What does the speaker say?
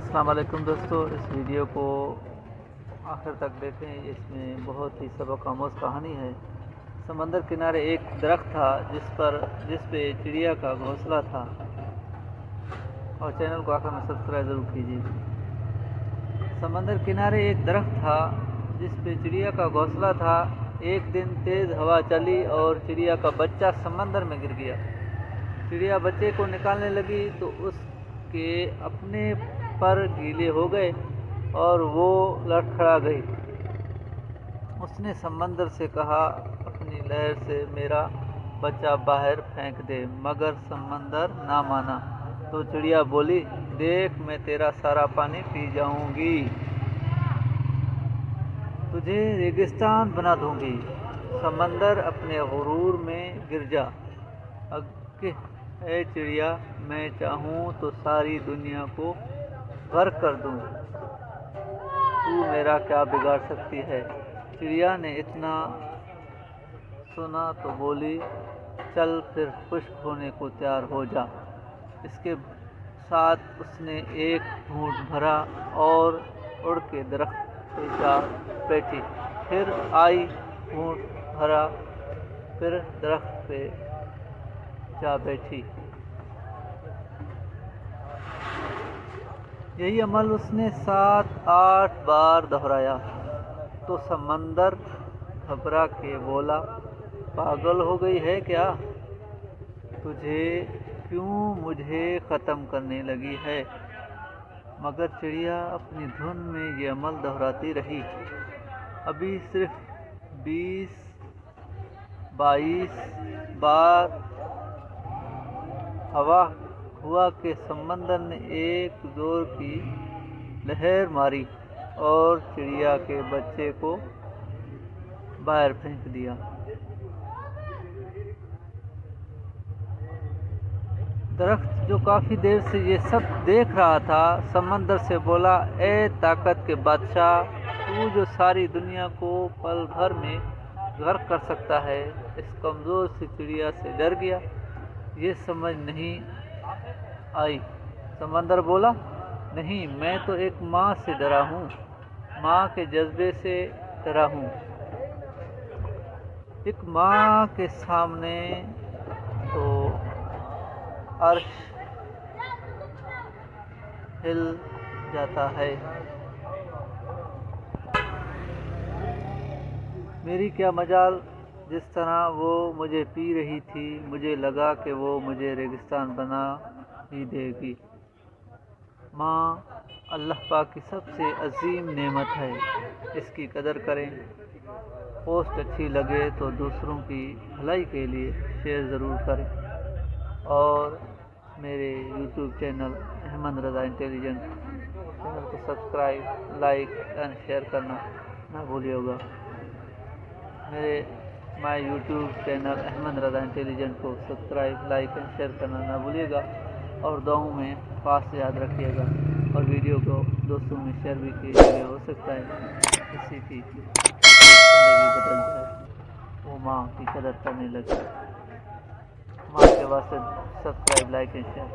السلام علیکم دوستو، اس ویڈیو کو آخر تک دیکھیں، اس میں بہت ہی سبق آموز کہانی ہے۔ سمندر کنارے ایک درخت تھا جس پہ چڑیا کا گھونسلہ تھا، اور چینل کو آخر میں سبسکرائب ضرور کیجیے۔ سمندر کنارے ایک درخت تھا جس پہ چڑیا کا گھونسلہ تھا۔ ایک دن تیز ہوا چلی اور چڑیا کا بچہ سمندر میں گر گیا۔ چڑیا بچے کو نکالنے لگی تو اس کے اپنے پر گیلے ہو گئے اور وہ لڑکھڑا گئی۔ اس نے سمندر سے کہا، اپنی لہر سے میرا بچہ باہر پھینک دے، مگر سمندر نہ مانا۔ تو چڑیا بولی، دیکھ میں تیرا سارا پانی پی جاؤں گی، تجھے ریگستان بنا دوں گی۔ سمندر اپنے غرور میں گر جا، اے چڑیا، میں چاہوں تو ساری دنیا کو غرق کر دوں، تو میرا کیا بگاڑ سکتی ہے؟ چڑیا نے اتنا سنا تو بولی، چل پھر خشک ہونے کو تیار ہو جا۔ اس کے ساتھ اس نے ایک گھونٹ بھرا اور اڑ کے درخت پہ جا بیٹھی، پھر آئی، گھونٹ بھرا، پھر درخت پہ جا بیٹھی۔ یہی عمل اس نے 7-8 بار دہرایا تو سمندر گھبرا کے بولا، پاگل ہو گئی ہے کیا؟ کیوں مجھے ختم کرنے لگی ہے؟ مگر چڑیا اپنی دھن میں یہ عمل دہراتی رہی۔ ابھی صرف 20-22 بار ہوا کہ سمندر نے ایک زور کی لہر ماری اور چڑیا کے بچے کو باہر پھینک دیا۔ درخت جو کافی دیر سے یہ سب دیکھ رہا تھا، سمندر سے بولا، اے طاقت کے بادشاہ، تو جو ساری دنیا کو پل بھر میں غرق کر سکتا ہے، اس کمزور سی چڑیا سے ڈر گیا؟ یہ سمجھ نہیں آئی۔ سمندر بولا، نہیں، میں تو ایک ماں سے ڈرا ہوں، ماں کے جذبے سے ڈرا ہوں۔ ایک ماں کے سامنے تو عرش ہل جاتا ہے۔ میری کیا مجال؟ جس طرح وہ مجھے پی رہی تھی، مجھے لگا کہ وہ مجھے ریگستان بنا ہی دے گی۔ ماں اللہ پاک کی سب سے عظیم نعمت ہے، اس کی قدر کریں۔ پوسٹ اچھی لگے تو دوسروں کی بھلائی کے لیے شیئر ضرور کریں، اور میرے YouTube channel Ahmed Raza intelligent channel کو سبسکرائب، لائک اینڈ شیئر کرنا نہ بھولیے گا۔ My YouTube channel Ahmed Raza intelligent کو سبسکرائب، لائک اینڈ شیئر کرنا نہ بھولیے گا، اور دعاؤں میں خاص یاد رکھیے گا، اور ویڈیو کو دوستوں میں شیئر بھی کیجیے، ہو سکتا ہے کسی کی زندگی بدل جائے، وہ ماں کی قدر کرنے لگے۔ ماں کے واسطے سبسکرائب، لائک اینڈ شیئر۔